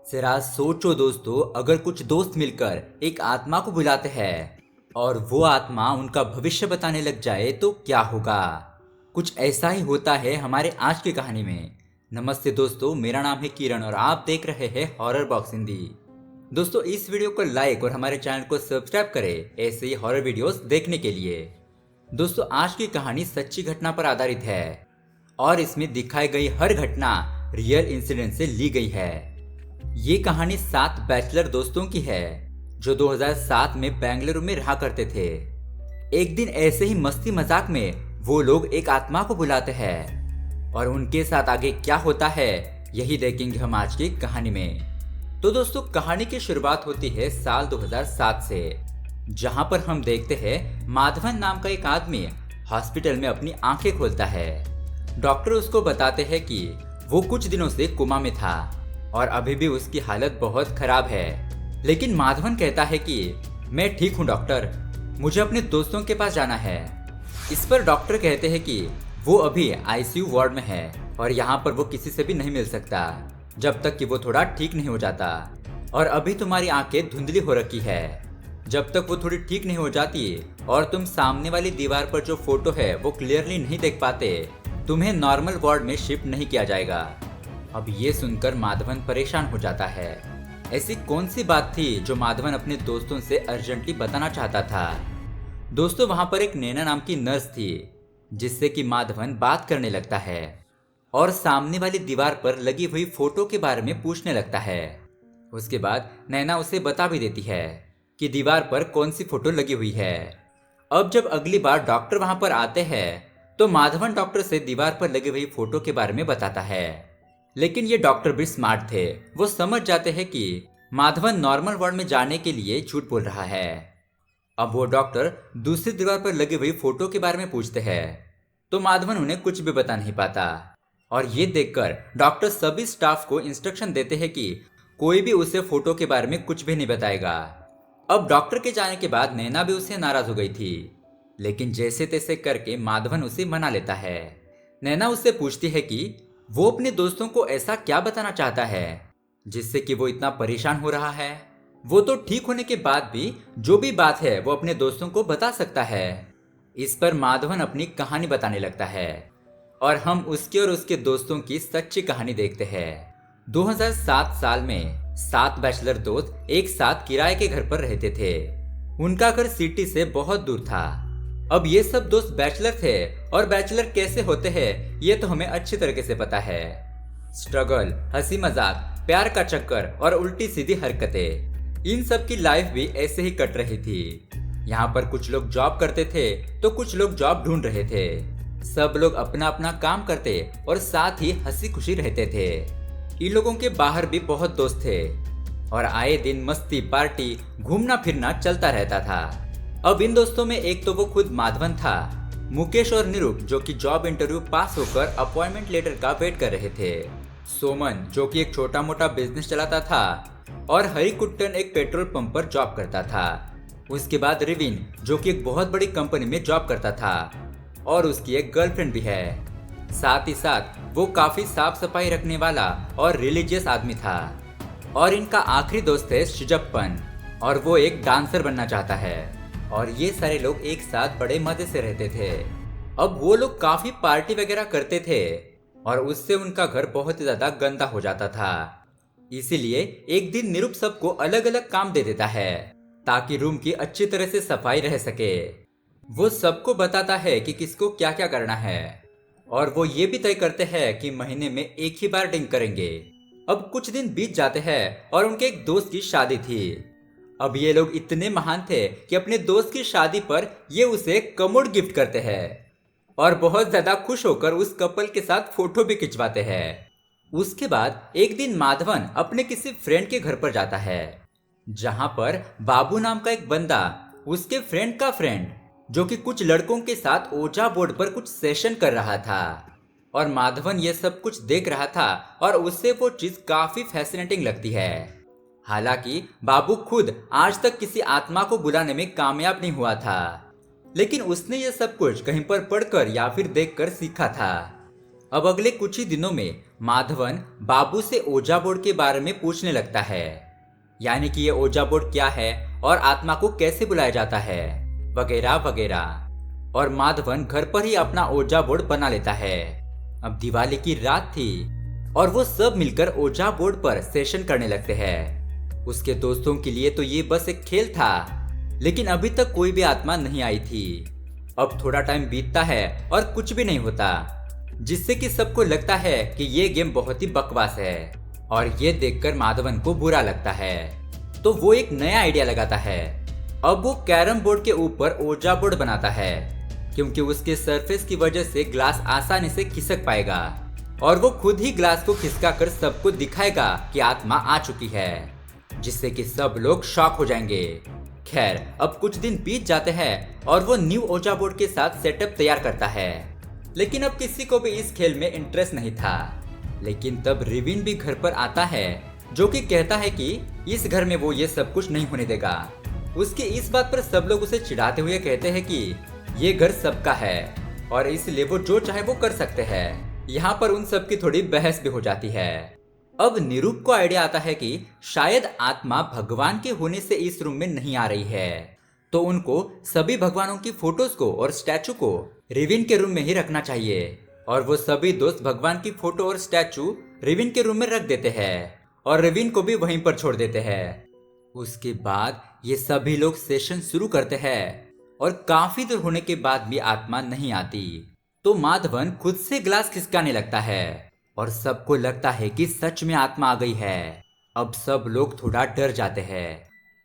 जरा सोचो दोस्तों, अगर कुछ दोस्त मिलकर एक आत्मा को बुलाते हैं और वो आत्मा उनका भविष्य बताने लग जाए तो क्या होगा। कुछ ऐसा ही होता है हमारे आज की कहानी में। नमस्ते दोस्तों, मेरा नाम है किरण और आप देख रहे हैं हॉरर बॉक्स हिंदी। दोस्तों, इस वीडियो को लाइक और हमारे चैनल को सब्सक्राइब करें ऐसे ही हॉरर वीडियोस देखने के लिए। दोस्तों, आज की कहानी सच्ची घटना पर आधारित है और इसमें दिखाई गई हर घटना रियल इंसिडेंट से ली गई है। ये कहानी 7 बैचलर दोस्तों की है जो 2007 में बेंगलुरु में रहा करते थे। एक दिन ऐसे ही मस्ती मजाक में वो लोग एक आत्मा को बुलाते हैं और उनके साथ आगे क्या होता है यही देखेंगे हम आज की कहानी में। तो दोस्तों, कहानी की शुरुआत होती है साल 2007 से, जहां पर हम देखते हैं माधवन नाम का एक आदमी हॉस्पिटल में अपनी आंखें खोलता है। डॉक्टर उसको बताते हैं कि वो कुछ दिनों से कोमा में था और अभी भी उसकी हालत बहुत खराब है। लेकिन माधवन कहता है कि मैं ठीक हूँ डॉक्टर, मुझे अपने दोस्तों के पास जाना है। इस पर डॉक्टर कहते हैं कि वो अभी आईसीयू वार्ड में है और यहाँ पर वो किसी से भी नहीं मिल सकता जब तक कि वो थोड़ा ठीक नहीं हो जाता। और अभी तुम्हारी आंखें धुंधली हो रखी है, जब तक वो थोड़ी ठीक नहीं हो जाती और तुम सामने वाली दीवार पर जो फोटो है वो क्लियरली नहीं देख पाते, तुम्हें नॉर्मल वार्ड में शिफ्ट नहीं किया जाएगा। अब ये सुनकर माधवन परेशान हो जाता है। ऐसी कौन सी बात थी जो माधवन अपने दोस्तों से अर्जेंटली बताना चाहता था। दोस्तों, वहां पर एक नैना नाम की नर्स थी जिससे कि माधवन बात करने लगता है और सामने वाली दीवार पर लगी हुई फोटो के बारे में पूछने लगता है। उसके बाद नैना उसे बता भी देती है कि दीवार पर कौन सी फोटो लगी हुई है। अब जब अगली बार डॉक्टर वहां पर आते हैं तो माधवन डॉक्टर से दीवार पर लगी हुई फोटो के बारे में बताता है। लेकिन ये डॉक्टर भी स्मार्ट थे, वो समझ जाते हैं कि माधवन नॉर्मल वार्ड में जाने के लिए झूठ बोल रहा है। अब वो डॉक्टर दूसरी दीवार पर लगी हुई फोटो के बारे में पूछते हैं तो माधवन उन्हें कुछ भी बता नहीं पाता। और ये देखकर डॉक्टर सभी स्टाफ को इंस्ट्रक्शन देते हैं कि कोई भी उसे फोटो के बारे में कुछ भी नहीं बताएगा। अब डॉक्टर के जाने के बाद नैना भी उससे नाराज हो गई थी, लेकिन जैसे तैसे करके माधवन उसे मना लेता है। नैना उससे पूछती है कि वो अपने दोस्तों को ऐसा क्या बताना चाहता है जिससे कि वो इतना परेशान हो रहा है। वो तो ठीक होने के बाद भी जो भी बात है वो अपने दोस्तों को बता सकता है। इस पर माधवन अपनी कहानी बताने लगता है और हम उसके और उसके दोस्तों की सच्ची कहानी देखते हैं। 2007 साल में 7 बैचलर दोस्त एक साथ किराए के घर पर रहते थे। उनका घर सिटी से बहुत दूर था। अब ये सब दोस्त बैचलर थे और बैचलर कैसे होते हैं ये तो हमें अच्छी तरीके से पता है। स्ट्रगल, हंसी मजाक, प्यार का चक्कर और उल्टी सीधी हरकतें, इन सब की लाइफ भी ऐसे ही कट रही थी। यहाँ पर कुछ लोग जॉब करते थे तो कुछ लोग जॉब ढूंढ रहे थे। सब लोग अपना अपना काम करते और साथ ही हंसी खुशी रहते थे। इन लोगों के बाहर भी बहुत दोस्त थे और आए दिन मस्ती पार्टी घूमना फिरना चलता रहता था। अब इन दोस्तों में एक तो वो खुद माधवन था, मुकेश और निरूप जो कि जॉब इंटरव्यू पास होकर अपॉइंटमेंट लेटर का वेट कर रहे थे, सोमन जो कि एक छोटा मोटा बिजनेस चलाता था और हरिकुट्टन एक पेट्रोल पंप पर जॉब करता था। उसके बाद रिविन जो कि एक बहुत बड़ी कंपनी में जॉब करता था और उसकी एक गर्लफ्रेंड भी है। साथ ही साथ वो काफी साफ सफाई रखने वाला और रिलीजियस आदमी था। और इनका आखिरी दोस्त है शिजप्पन और वो एक डांसर बनना चाहता है। और ये सारे लोग एक साथ बड़े मजे से रहते थे। अब वो लोग काफी पार्टी वगैरह करते थे और उससे उनका घर बहुत ही ज्यादा गंदा हो जाता था। इसीलिए एक दिन निरूप सबको अलग अलग काम दे देता है ताकि रूम की अच्छी तरह से सफाई रह सके। वो सबको बताता है कि किसको क्या क्या करना है और वो ये भी तय करते हैं कि महीने में एक ही बार ड्रिंक करेंगे। अब कुछ दिन बीत जाते हैं और उनके एक दोस्त की शादी थी। अब ये लोग इतने महान थे कि अपने दोस्त की शादी पर ये उसे कमोड गिफ्ट करते हैं और बहुत ज्यादा खुश होकर उस कपल के साथ फोटो भी खिंचवाते हैं। उसके बाद एक दिन माधवन अपने किसी फ्रेंड के घर पर जाता है जहां पर बाबू नाम का एक बंदा उसके फ्रेंड का फ्रेंड जो कि कुछ लड़कों के साथ ओजा बोर्ड पर कुछ सेशन कर रहा था और माधवन ये सब कुछ देख रहा था और उससे वो चीज काफी फैसिनेटिंग लगती है। हालांकि बाबू खुद आज तक किसी आत्मा को बुलाने में कामयाब नहीं हुआ था, लेकिन उसने ये सब कुछ कहीं पर पढ़कर या फिर देखकर सीखा था। अब अगले कुछ ही दिनों में माधवन बाबू से ओजा बोर्ड के बारे में पूछने लगता है, यानी कि ये ओजा बोर्ड क्या है और आत्मा को कैसे बुलाया जाता है, वगैरह वगैरह। और माधवन घर पर ही अपना ओजा बोर्ड बना लेता है। अब दिवाली की रात थी और वो सब मिलकर ओजा बोर्ड पर सेशन करने लगते हैं। उसके दोस्तों के लिए तो ये बस एक खेल था, लेकिन अभी तक कोई भी आत्मा नहीं आई थी। अब थोड़ा टाइम बीतता है और कुछ भी नहीं होता, जिससे कि सबको लगता है कि ये गेम बहुत ही बकवास है और ये देखकर माधवन को बुरा लगता है। तो वो एक नया आइडिया लगाता है। अब वो कैरम बोर्ड के ऊपर ओजा बोर्ड बनाता है, क्योंकि उसके सरफेस की वजह से ग्लास आसानी से खिसक पाएगा और वो खुद ही ग्लास को खिसका कर सबको दिखाएगा कि आत्मा आ चुकी है, जिससे कि सब लोग शॉक हो जाएंगे। खैर, अब कुछ दिन बीत जाते हैं और वो न्यू ओजा बोर्ड के साथ सेटअप तैयार करता है, लेकिन अब किसी को भी इस खेल में इंटरेस्ट नहीं था। लेकिन तब रिविन भी घर पर आता है, जो कि कहता है कि इस घर में वो ये सब कुछ नहीं होने देगा। उसकी इस बात पर सब लोग उसे चिढ़ाते हुए कहते हैं कि ये घर सबका है और इसलिए वो जो चाहे वो कर सकते हैं। यहाँ पर उन सब की थोड़ी बहस भी हो जाती है। अब निरूप को आइडिया आता है कि शायद आत्मा भगवान के होने से इस रूम में नहीं आ रही है, तो उनको सभी भगवानों की फोटोज को और स्टैचू को रिविन के रूम में ही रखना चाहिए। और वो सभी दोस्त भगवान की फोटो और स्टैचू रिविन के रूम में रख देते हैं और रिविन को भी वहीं पर छोड़ देते हैं। उसके बाद ये सभी लोग सेशन शुरू करते हैं और काफी देर होने के बाद भी आत्मा नहीं आती, तो माधवन खुद से ग्लास खिसकाने लगता है और सबको लगता है कि सच में आत्मा आ गई है। अब सब लोग थोड़ा डर जाते हैं,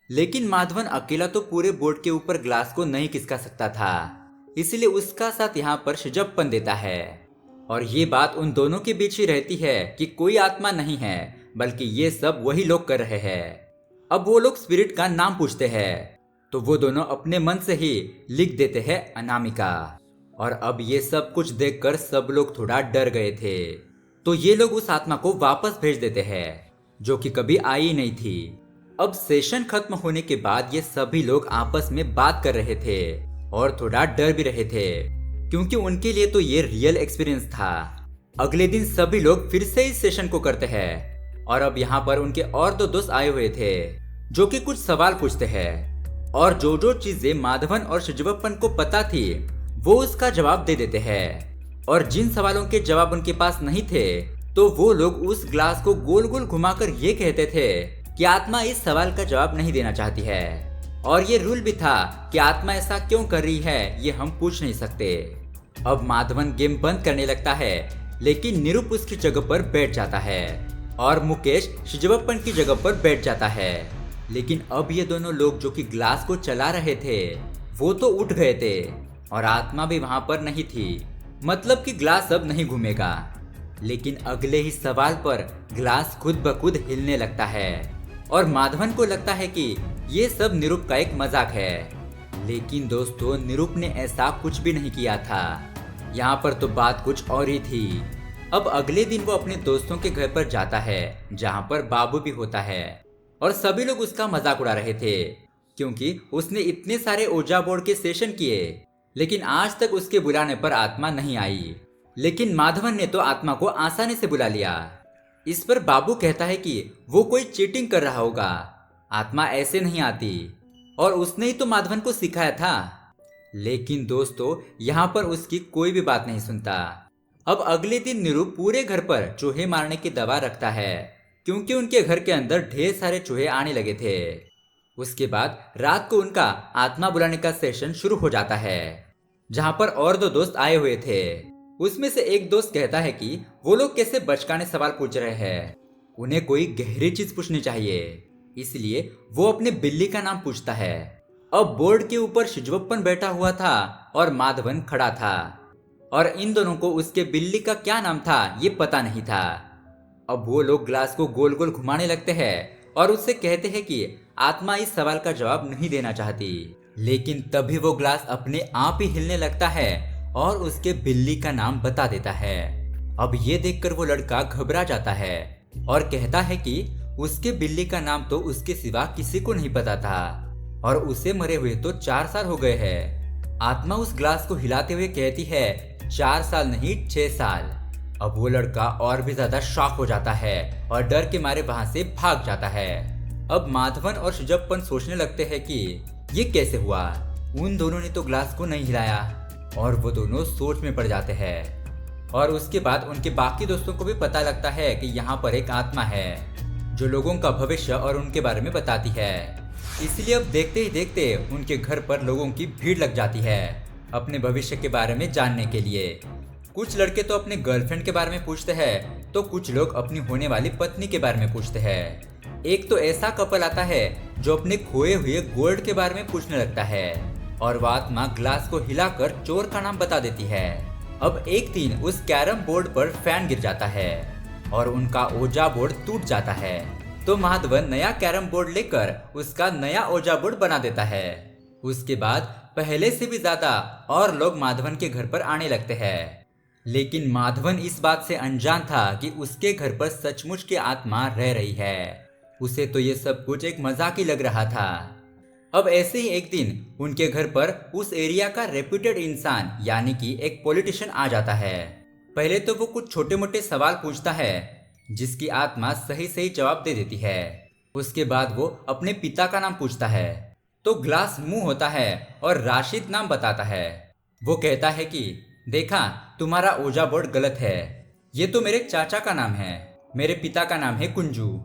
लेकिन माधवन अकेला तो पूरे बोर्ड के ऊपर ग्लास को नहीं खिसका सकता था, इसलिए उसका साथ यहाँ पर शिजप्पन देता है। और ये बात उन दोनों के बीच ही रहती है कि कोई आत्मा नहीं है, बल्कि ये सब वही लोग कर रहे हैं। अब वो लोग स्पिरिट का नाम पूछते हैं, तो वो दोनों अपने मन से ही लिख देते हैं अनामिका। और अब ये सब कुछ देखकर सब लोग थोड़ा डर गए थे, तो ये लोग उस आत्मा को वापस भेज देते हैं, जो कि कभी आई नहीं थी। अब सेशन खत्म होने के बाद ये सभी लोग आपस में बात कर रहे थे और थोड़ा डर भी रहे थे, क्योंकि उनके लिए तो ये रियल एक्सपीरियंस था। अगले दिन सभी लोग फिर से इस सेशन को करते हैं और अब यहाँ पर उनके और दो दोस्त आए हुए थे, जो कि कुछ सवाल पूछते हैं और जो जो चीजें माधवन और शिजवप्पन को पता थी वो उसका जवाब दे देते हैं। और जिन सवालों के जवाब उनके पास नहीं थे, तो वो लोग उस ग्लास को गोल गोल घुमाकर ये कहते थे कि आत्मा इस सवाल का जवाब नहीं देना चाहती है, और ये रूल भी था कि आत्मा ऐसा क्यों कर रही है ये हम पूछ नहीं सकते। अब माधवन गेम बंद करने लगता है, लेकिन निरूप उसकी जगह पर बैठ जाता है और मुकेश शिजवप्पन की जगह पर बैठ जाता है। लेकिन अब ये दोनों लोग जो कि ग्लास को चला रहे थे वो तो उठ गए थे और आत्मा भी वहां पर नहीं थी, मतलब कि ग्लास अब नहीं घूमेगा। लेकिन अगले ही सवाल पर ग्लास खुद ब खुद हिलने लगता है और माधवन को लगता है कि ये सब निरूप का एक मजाक है। लेकिन दोस्तों, निरूप ने ऐसा कुछ भी नहीं किया था। यहाँ पर तो बात कुछ और ही थी। अब अगले दिन वो अपने दोस्तों के घर पर जाता है, जहाँ पर बाबू भी होता है, और सभी लोग उसका मजाक उड़ा रहे थे, क्योंकि उसने इतने सारे ओजा बोर्ड के सेशन किए, लेकिन आज तक उसके बुलाने पर आत्मा नहीं आई। लेकिन माधवन ने तो आत्मा को आसानी से बुला लिया। इस पर बाबू कहता है कि वो कोई चीटिंग कर रहा होगा, आत्मा ऐसे नहीं आती, और उसने ही तो माधवन को सिखाया था। लेकिन दोस्तों, यहाँ पर उसकी कोई भी बात नहीं सुनता। अब अगले दिन निरूप पूरे घर पर चूहे मारने की दवा रखता है, क्योंकि उनके घर के अंदर ढेर सारे चूहे आने लगे थे। उसके बाद रात को उनका आत्मा बुलाने का सेशन शुरू हो जाता है, जहाँ पर और दो दोस्त आए हुए थे। उसमें से एक दोस्त कहता है कि वो लोग कैसे बचकाने सवाल पूछ रहे हैं, उन्हें कोई गहरी चीज पूछनी चाहिए, इसलिए वो अपने बिल्ली का नाम पूछता है। अब बोर्ड के ऊपर शिजवप्पन बैठा हुआ था और माधवन खड़ा था, और इन दोनों को उसके बिल्ली का क्या नाम था ये पता नहीं था। अब वो लोग ग्लास को गोल गोल घुमाने लगते हैं और उससे कहते हैं कि आत्मा इस सवाल का जवाब नहीं देना चाहती। लेकिन तभी वो ग्लास अपने आप ही हिलने लगता है और उसके बिल्ली का नाम बता देता है। अब ये देखकर वो लड़का घबरा जाता है और कहता है कि उसके बिल्ली का नाम तो उसके सिवा किसी को नहीं पता था, और उसे मरे हुए तो 4 साल हो गए हैं। आत्मा उस ग्लास को हिलाते हुए कहती है 4 साल नहीं 6 साल, अब वो लड़का और भी ज्यादा शॉक हो जाता है और डर के मारे वहां से भाग जाता है। अब माधवन और शुजप्पन सोचने लगते हैं कि ये कैसे हुआ, उन दोनों ने तो ग्लास को नहीं हिलाया, और वो दोनों सोच में पड़ जाते हैं। और उसके बाद उनके बाकी दोस्तों को भी पता लगता है कि यहाँ पर एक आत्मा है जो लोगों का भविष्य और उनके बारे में बताती है। इसलिए अब देखते ही देखते उनके घर पर लोगों की भीड़ लग जाती है अपने भविष्य के बारे में जानने के लिए। कुछ लड़के तो अपने गर्लफ्रेंड के बारे में पूछते हैं, तो कुछ लोग अपनी होने वाली पत्नी के बारे में पूछते हैं। एक तो ऐसा कपल आता है जो अपने खोए हुए गोल्ड के बारे में पूछने लगता है, और वह आत्मा ग्लास को हिलाकर चोर का नाम बता देती है। अब एक दिन उस कैरम बोर्ड पर फैन गिर जाता है और उनका ओजा बोर्ड टूट जाता है, तो माधवन नया कैरम बोर्ड लेकर उसका नया ओजा बोर्ड बना देता है। उसके बाद पहले से भी ज्यादा और लोग माधवन के घर पर आने लगते हैं, लेकिन माधवन इस बात से अनजान था कि उसके घर पर सचमुच की आत्मा रह रही है। उसे तो ये सब कुछ एक मजाक ही लग रहा था। अब ऐसे ही एक दिन उनके घर पर उस एरिया का रेप्यूटेड इंसान यानी कि एक पॉलिटिशियन आ जाता है। पहले तो वो कुछ छोटे मोटे सवाल पूछता है जिसकी आत्मा सही सही जवाब दे देती है। उसके बाद वो अपने पिता का नाम पूछता है, तो ग्लास मुंह होता है और राशिद नाम बताता है। वो कहता है कि देखा, तुम्हारा ओजा बोर्ड गलत है, ये तो मेरे चाचा का नाम है, मेरे पिता का नाम है कुंजू।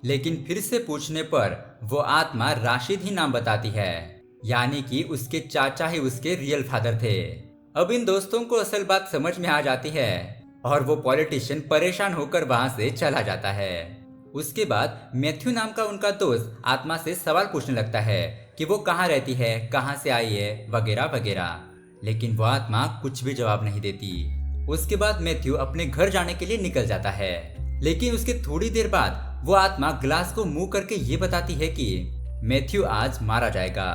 लेकिन फिर से पूछने पर वो आत्मा राशिद ही नाम बताती है, यानी कि उसके चाचा ही उसके रियल फादर थे। अब इन दोस्तों को असल बात समझ में आ जाती है और वो पॉलिटिशियन परेशान होकर वहां से चला जाता है। उसके बाद मैथ्यू नाम का उनका दोस्त आत्मा से सवाल पूछने लगता है कि वो कहाँ रहती है, कहाँ से आई है, वगैरह वगैरह, लेकिन वो आत्मा कुछ भी जवाब नहीं देती। उसके बाद मैथ्यू अपने घर जाने के लिए निकल जाता है, लेकिन उसके थोड़ी देर बाद वो आत्मा ग्लास को मुंह करके ये बताती है कि मैथ्यू आज मारा जाएगा।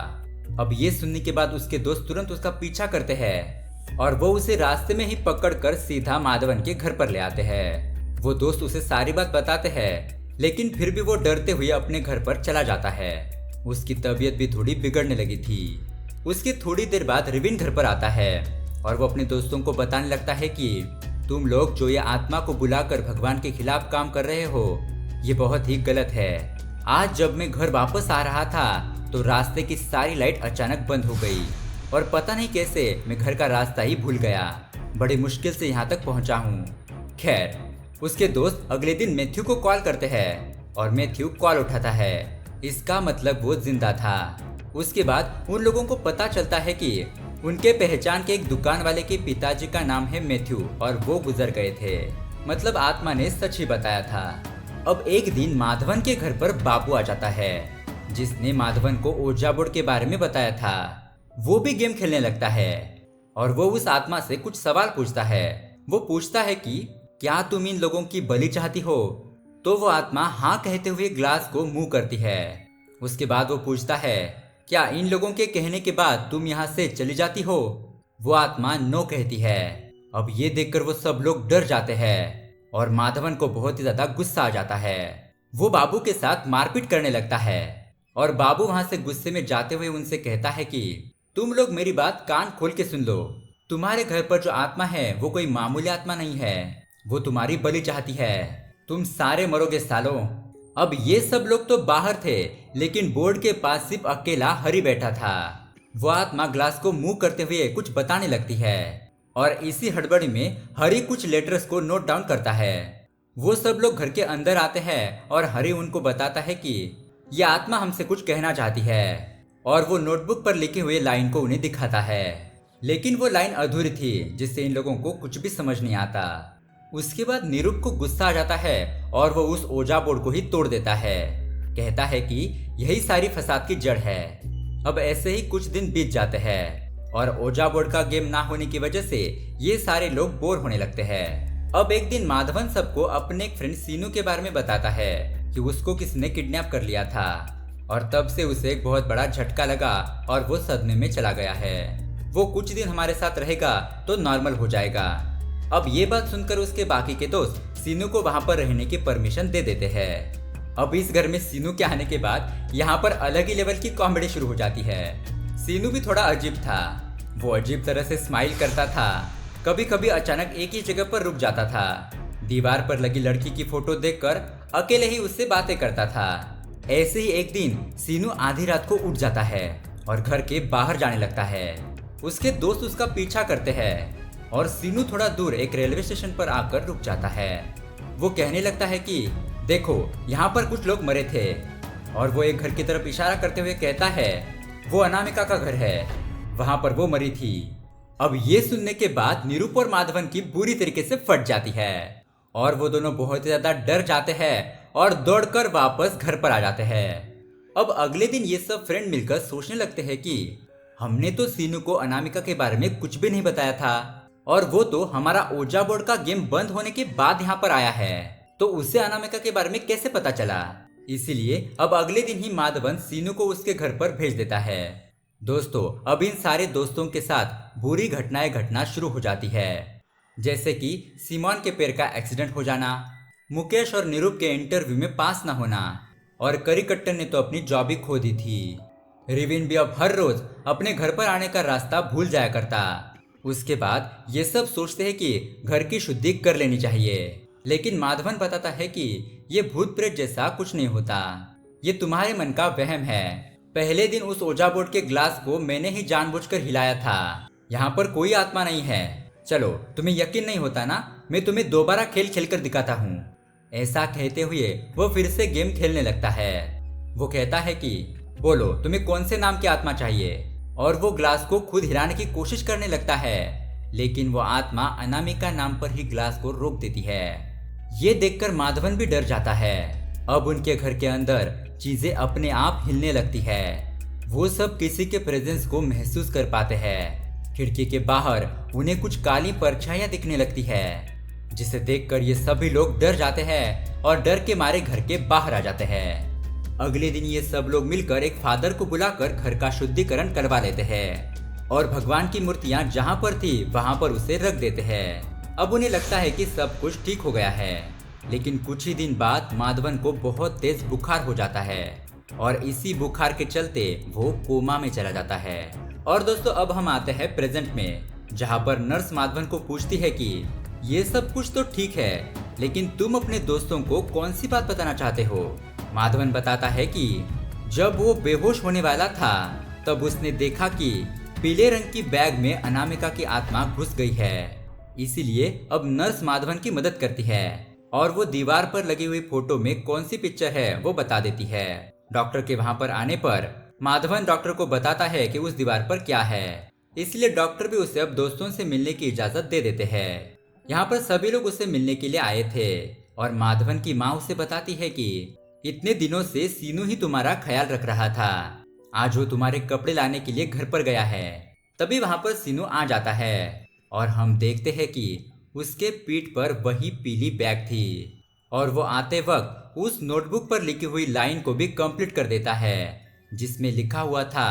अब ये सुनने के बाद उसके दोस्त तुरंत उसका पीछा करते हैं और वो उसे रास्ते में ही पकड़कर सीधा माधवन के घर पर ले आते हैं। वो दोस्त उसे सारी बात बताते हैं, लेकिन फिर भी वो डरते हुए अपने घर पर चला जाता है। उसकी तबीयत भी थोड़ी बिगड़ने लगी थी। उसके थोड़ी देर बाद रिविन घर पर आता है और वो अपने दोस्तों को बताने लगता है कि तुम लोग जो ये आत्मा को बुलाकर भगवान के खिलाफ काम कर रहे हो, ये बहुत ही गलत है। आज जब मैं घर वापस आ रहा था तो रास्ते की सारी लाइट अचानक बंद हो गई और पता नहीं कैसे मैं घर का रास्ता ही भूल गया। बड़ी मुश्किल से यहाँ तक पहुँचा हूँ। खैर, उसके दोस्त अगले दिन मैथ्यू को कॉल करते हैं और मैथ्यू कॉल उठाता है। इसका मतलब वो जिंदा था। उसके बाद उन लोगों को पता चलता है कि उनके पहचान के एक दुकान वाले के पिताजी का नाम है मैथ्यू और वो गुजर गए थे। मतलब आत्मा ने सच ही बताया था। अब एक दिन माधवन के घर पर बाबू आ जाता है जिसने माधवन को ओजा बोर्ड के बारे में बताया था। वो भी गेम खेलने लगता है और वो उस आत्मा से कुछ सवाल पूछता है। वो पूछता है कि क्या तुम इन लोगों की बलि चाहती हो? तो वो आत्मा हाँ कहते हुए ग्लास को मुंह करती है। उसके बाद वो पूछता है क्या इन लोगों के कहने के बाद तुम यहाँ से चली जाती हो? वो आत्मा नो कहती है। अब ये देखकर वो सब लोग डर जाते हैं और माधवन को बहुत ही ज्यादा गुस्सा आ जाता है। वो बाबू के साथ मारपीट करने लगता है और बाबू वहां से गुस्से में जाते हुए उनसे कहता है कि तुम लोग मेरी बात कान खोल के सुन लो। तुम्हारे घर पर जो आत्मा है वो कोई मामूली आत्मा नहीं है, वो तुम्हारी बलि चाहती है। तुम सारे मरोगे सालों। अब ये सब लोग तो बाहर थे, लेकिन बोर्ड के पास सिर्फ अकेला हरी बैठा था। वो आत्मा ग्लास को मुंह करते हुए कुछ बताने लगती है और इसी हड़बड़ी में हरी कुछ लेटर्स को नोट डाउन करता है। वो सब लोग घर के अंदर आते हैं और हरी उनको बताता है कि यह आत्मा हमसे कुछ कहना चाहती है और वो नोटबुक पर लिखे हुए लाइन को उन्हें दिखाता है, लेकिन वो लाइन अधूरी थी जिससे इन लोगों को कुछ भी समझ नहीं आता। उसके बाद निरुप को गुस्सा आ जाता है और वो उस ओजा बोर्ड को ही तोड़ देता है। कहता है कि यही सारी फसाद की जड़ है। अब ऐसे ही कुछ दिन बीत जाते हैं और ओजा बोर्ड का गेम ना होने की वजह से ये सारे लोग बोर होने लगते हैं। अब एक दिन माधवन सबको अपने एक फ्रेंड सीनू के बारे में बताता है कि उसको किसने किडनैप कर लिया था और तब से उसे एक बहुत बड़ा झटका लगा और वो सदमे में चला गया है। वो कुछ दिन हमारे साथ रहेगा तो नॉर्मल हो जाएगा। अब ये बात सुनकर उसके बाकी के दोस्त सीनू को वहां पर रहने की परमिशन दे देते हैं। अब इस घर में सीनू के आने के बाद यहाँ पर अलग ही लेवल की कॉमेडी शुरू हो जाती है। सीनू भी थोड़ा अजीब था। वो अजीब तरह से स्माइल करता था कभी कभी अचानक एक ही जगह पर रुक जाता था। दीवार पर लगी लड़की की फोटो देखकर अकेले ही उससे बातें करता था। ऐसे ही एक दिन सीनू आधी रात को उठ जाता है और घर के बाहर जाने लगता है। उसके दोस्त उसका पीछा करते हैं और सीनू थोड़ा दूर एक रेलवे स्टेशन पर आकर रुक जाता है। वो कहने लगता है कि देखो, यहाँ पर कुछ लोग मरे थे, और वो एक घर की तरफ इशारा करते हुए कहता है वो अनामिका का घर है, वहां पर वो मरी थी। अब ये सुनने के बाद निरूप और माधवन की बुरी तरीके से फट जाती है और वो दोनों बहुत ज्यादा डर जाते हैं और दौड़कर वापस घर पर आ जाते हैं। अब अगले दिन ये सब फ्रेंड मिलकर सोचने लगते हैं कि हमने तो सीनू को अनामिका के बारे में कुछ भी नहीं बताया था, और वो तो हमारा ओजा बोर्ड का गेम बंद होने के बाद यहाँ पर आया है, तो उसे अनामिका के बारे में कैसे पता चला। इसीलिए अब अगले दिन ही माधवन सीनू को उसके घर पर भेज देता है। दोस्तों, अब इन सारे दोस्तों के साथ बुरी घटनाएं घटना शुरू हो जाती है, जैसे कि सिमोन के पैर का एक्सीडेंट हो जाना, मुकेश और निरूप के इंटरव्यू में पास न होना, और करिकट्टन ने तो अपनी जॉब ही खो दी थी। रिविन भी अब हर रोज अपने घर पर आने का रास्ता भूल जाया करता। उसके बाद ये सब सोचते हैं कि घर की शुद्धि कर लेनी चाहिए, लेकिन माधवन बताता है कि ये भूत प्रेत जैसा कुछ नहीं होता, ये तुम्हारे मन का वहम है। पहले दिन उस ओजा बोर्ड के ग्लास को मैंने ही जानबूझकर हिलाया था, यहाँ पर कोई आत्मा नहीं है। चलो, तुम्हें यकीन नहीं होता ना, मैं तुम्हें दोबारा खेल खेलकर दिखाता हूँ। ऐसा कहते हुए वो फिर से गेम खेलने लगता है। वो कहता है कि बोलो, तुम्हें कौन से नाम की आत्मा चाहिए, और वो ग्लास को खुद हिलाने की कोशिश करने लगता है, लेकिन वो आत्मा अनामिका नाम पर ही ग्लास को रोक देती है। ये देखकर माधवन भी डर जाता है। अब उनके घर के अंदर चीजें अपने आप हिलने लगती है। वो सब किसी के प्रेजेंस को महसूस कर पाते हैं। खिड़की के बाहर उन्हें कुछ काली परछाइयां दिखने लगती है, जिसे देखकर ये सभी लोग डर जाते हैं और डर के मारे घर के बाहर आ जाते हैं। अगले दिन ये सब लोग मिलकर एक फादर को बुलाकर घर का शुद्धिकरण करवा लेते हैं और भगवान की मूर्तियां जहां पर थी वहां पर उसे रख देते हैं। अब उन्हें लगता है कि सब कुछ ठीक हो गया है, लेकिन कुछ ही दिन बाद माधवन को बहुत तेज बुखार हो जाता है और इसी बुखार के चलते वो कोमा में चला जाता है। और दोस्तों, अब हम आते हैं प्रेजेंट में, जहां पर नर्स माधवन को पूछती है कि ये सब कुछ तो ठीक है, लेकिन तुम अपने दोस्तों को कौन सी बात बताना चाहते हो। माधवन बताता है कि जब वो बेहोश होने वाला था तब उसने देखा कि पीले रंग की बैग में अनामिका की आत्मा घुस गई है। इसीलिए अब नर्स माधवन की मदद करती है और वो दीवार पर लगी हुई फोटो में कौन सी पिक्चर है वो बता देती है। डॉक्टर के वहां पर आने पर माधवन डॉक्टर को बताता है कि उस दीवार पर क्या है, इसलिए डॉक्टर भी उसे अब दोस्तों से मिलने की इजाजत दे देते हैं। यहाँ पर सभी लोग उससे मिलने के लिए आए थे और माधवन की माँ उसे बताती है कि इतने दिनों से सीनू ही तुम्हारा ख्याल रख रहा था, आज वो तुम्हारे कपड़े लाने के लिए घर पर गया है। तभी वहां पर सीनू आ जाता है और हम देखते हैं कि उसके पीठ पर वही पीली बैग थी और वो आते वक्त उस नोटबुक पर लिखी हुई लाइन को भी कंप्लीट कर देता है, जिसमें लिखा हुआ था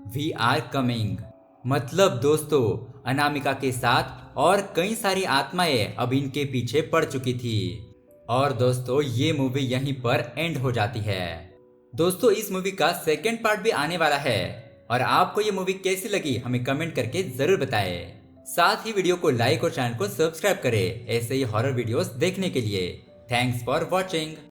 वी आर कमिंग। मतलब दोस्तों, अनामिका के साथ और कई सारी आत्माएं अब इनके पीछे पड़ चुकी थी। और दोस्तों, ये मूवी यहीं पर एंड हो जाती है। दोस्तों, इस मूवी का सेकंड पार्ट भी आने वाला है और आपको ये मूवी कैसी लगी हमें कमेंट करके जरूर बताएं। साथ ही वीडियो को लाइक और चैनल को सब्सक्राइब करें ऐसे ही हॉरर वीडियोस देखने के लिए। Thanks for watching.